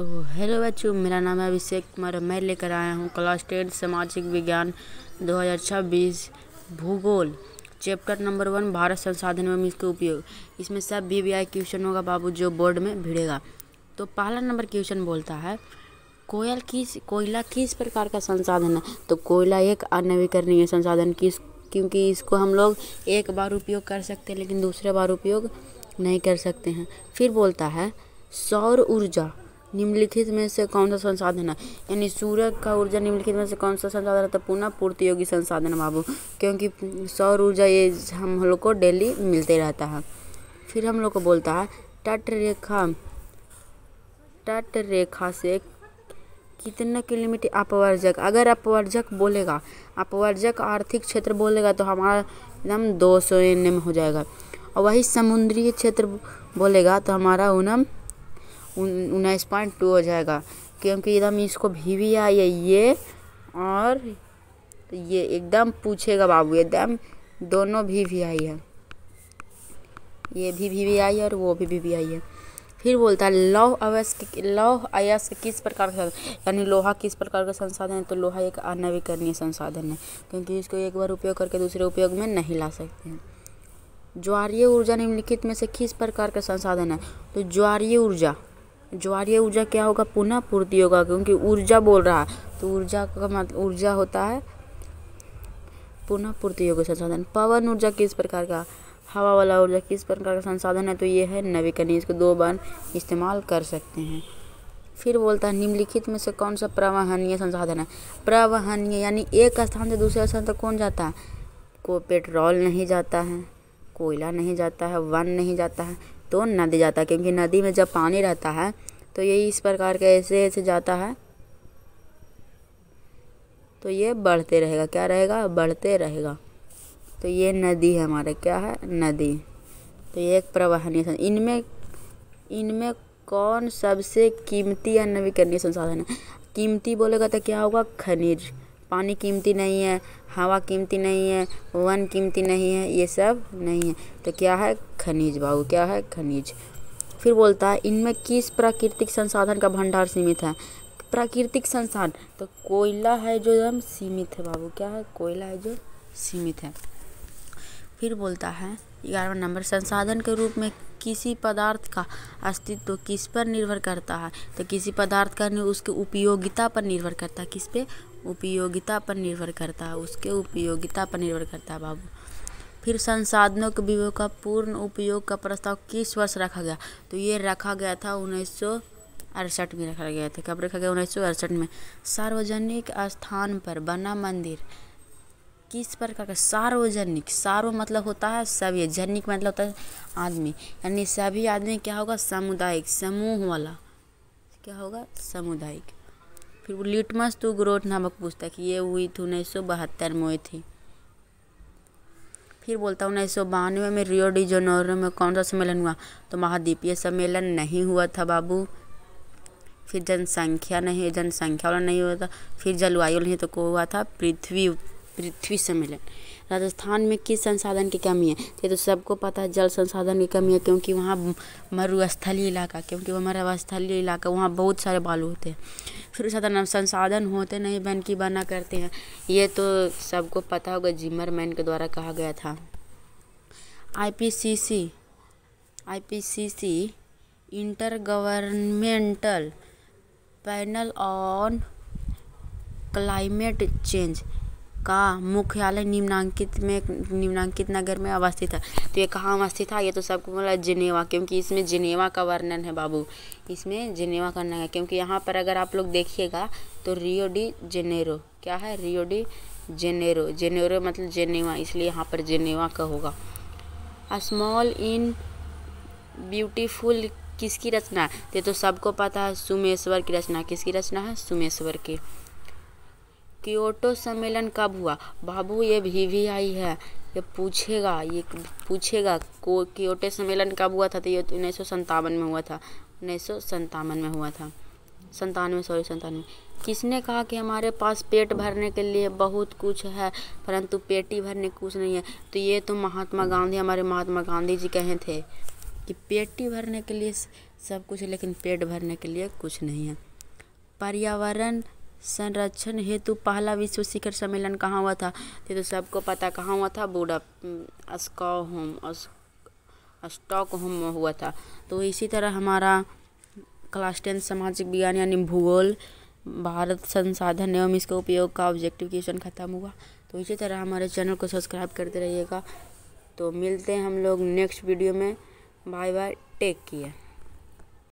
तो हेलो बच्चों, मेरा नाम है अभिषेक कुमार। मैं लेकर आया हूँ क्लास 10 सामाजिक विज्ञान 2026 भूगोल चैप्टर नंबर 1 भारत संसाधन एवं इसके उपयोग। इसमें सब VVI क्वेश्चन होगा बाबू, जो बोर्ड में भिड़ेगा। तो पहला नंबर क्वेश्चन बोलता है कोयला किस प्रकार का संसाधन है। तो कोयला एक अनवीकरणीय संसाधन क्योंकि इसको हम लोग एक बार उपयोग कर सकते हैं लेकिन दूसरे बार उपयोग नहीं कर सकते हैं। फिर बोलता है सौर ऊर्जा निम्नलिखित में से कौन सा संसाधन है। यानी सूर्य का ऊर्जा निम्नलिखित में से कौन सा संसाधन है। तो पुनः पूर्ति योग्य संसाधन बाबू, क्योंकि सौर ऊर्जा ये हम लोग को डेली मिलते रहता है। फिर हम लोग को बोलता है तट रेखा से कितना किलोमीटर अपवर्जक। अगर अपवर्जक बोलेगा, अपवर्जक आर्थिक क्षेत्र बोलेगा तो हमारा एकदम 200 nm हो जाएगा। और वही समुद्री क्षेत्र बोलेगा तो हमारा 19.2 हो जाएगा, क्योंकि एकदम इसको VVI है ये और ये एकदम पूछेगा बाबू, एकदम दोनों VVI है, ये भी VVI है और वो भी VVI है। फिर बोलता है लौह अयस्क किस प्रकार का, यानी लोहा किस प्रकार का संसाधन है। तो लोहा एक अनवीकरणीय संसाधन है, क्योंकि इसको एक बार उपयोग करके दूसरे उपयोग में नहीं ला सकते हैं। ज्वारीय ऊर्जा निम्नलिखित में से किस प्रकार का संसाधन है। तो ज्वारीय ऊर्जा क्या होगा, पुनः पूर्ति होगा, क्योंकि ऊर्जा बोल रहा है तो ऊर्जा का मतलब ऊर्जा होता है पुनः पूर्ति योग्य संसाधन। पवन ऊर्जा किस प्रकार का, हवा वाला ऊर्जा किस प्रकार का संसाधन है। तो ये है नवीकरणीय, इसको 2 बार इस्तेमाल कर सकते हैं। फिर बोलता है निम्नलिखित में से कौन सा प्रवहनीय संसाधन है। प्रवहनीय यानी एक स्थान से दूसरे स्थान तक कौन जाता है। कोई पेट्रोल नहीं जाता है, कोयला नहीं जाता है, वन नहीं जाता है, तो नदी जाता है, क्योंकि नदी में जब पानी रहता है तो ये इस प्रकार के ऐसे जाता है तो ये बढ़ते रहेगा। क्या रहेगा, बढ़ते रहेगा। तो ये नदी है हमारा, क्या है, नदी। तो ये एक प्रवहनीय। इनमें कौन सबसे कीमती या नवीकरणीय संसाधन है। कीमती बोलेगा तो क्या होगा, खनिज। पानी कीमती नहीं है, हवा कीमती नहीं है, वन कीमती नहीं है, ये सब नहीं है, तो क्या है, खनिज बाबू, क्या है, खनिज। फिर बोलता है इनमें किस प्राकृतिक संसाधन का भंडार सीमित है। प्राकृतिक संसाधन तो कोयला है जो एकदम सीमित है बाबू, क्या है, कोयला है जो सीमित है। फिर बोलता है 11वां नंबर संसाधन के रूप में किसी पदार्थ का अस्तित्व किस पर निर्भर करता है। तो किसी पदार्थ का उसके उपयोगिता पर निर्भर करता है। किस पे, उपयोगिता पर निर्भर करता है, उसके उपयोगिता पर निर्भर करता है बाबू। फिर संसाधनों के विभव का पूर्ण उपयोग का प्रस्ताव किस वर्ष रखा गया। तो ये रखा गया था 1968 में रखा गया था। कब रखा गया, 1968 में। सार्वजनिक स्थान पर बना मंदिर किस प्रकार का, सार्वजनिक। सार्व मतलब होता है सभी, जनिक मतलब होता है आदमी, यानी सभी आदमी क्या होगा, सामुदायिक, समूह वाला, क्या होगा, सामुदायिक। फिर वो लिटमस टू ग्रोथ नामक पुस्तक ये हुई थी 1972 में हुई थी। फिर बोलता 1992 में रियो डी जेनेरो में कौन सा सम्मेलन हुआ। तो महाद्वीपीय सम्मेलन नहीं हुआ था बाबू। फिर जनसंख्या वाला नहीं हुआ था। फिर जलवायु नहीं तो को हुआ था पृथ्वी सम्मेलन। राजस्थान में किस संसाधन की कमी है। ये तो सबको पता है, जल संसाधन की कमी है, क्योंकि वहाँ मरुस्थलीय इलाका, वहाँ बहुत सारे बालू होते हैं। फिर साधारण संसाधन होते नहीं बन की बना करते हैं, ये तो सबको पता होगा, जिमरमैन के द्वारा कहा गया था। IPCC inter governmental panel on climate change का मुख्यालय निम्नांकित नगर में अवस्थित है। तो ये कहाँ अवस्थित है, ये तो सबको बोला जिनेवा, क्योंकि इसमें जिनेवा का वर्णन है बाबू, इसमें जिनेवा का है, क्योंकि यहाँ पर अगर आप लोग देखिएगा तो रियो डी जेनेरो, क्या है, रियो डी जेनेरो मतलब जिनेवा, इसलिए यहाँ पर जिनेवा का होगा। स्मॉल इन ब्यूटीफुल किसकी रचना है। ये तो सबको पता है, सोमेश्वर की रचना। किसकी रचना है, सोमेश्वर की। क्योटो सम्मेलन कब हुआ बाबू, ये VVI है, ये पूछेगा क्योटो सम्मेलन कब हुआ था। तो ये 1957 में हुआ था, 1957 में हुआ था, 97। किसने कहा कि हमारे पास पेट भरने के लिए बहुत कुछ है परंतु पेटी भरने कुछ नहीं है। तो ये तो महात्मा गांधी, हमारे महात्मा गांधी जी कहे थे कि पेटी भरने के लिए सब कुछ है, लेकिन पेट भरने के लिए कुछ नहीं है। पर्यावरण संरक्षण हेतु पहला विश्व शिखर सम्मेलन कहाँ हुआ था? ये तो सबको पता, कहाँ हुआ था? स्टॉकहोम में हुआ था। तो इसी तरह हमारा क्लास 10 सामाजिक विज्ञान यानी भूगोल, भारत संसाधन एवं इसके उपयोग का ऑब्जेक्टिव क्वेश्चन खत्म हुआ। तो इसी तरह हमारे चैनल को सब्सक्राइब करते रहिएगा। तो मिलते हैं हम लोग नेक्स्ट वीडियो में। Bye bye, take care.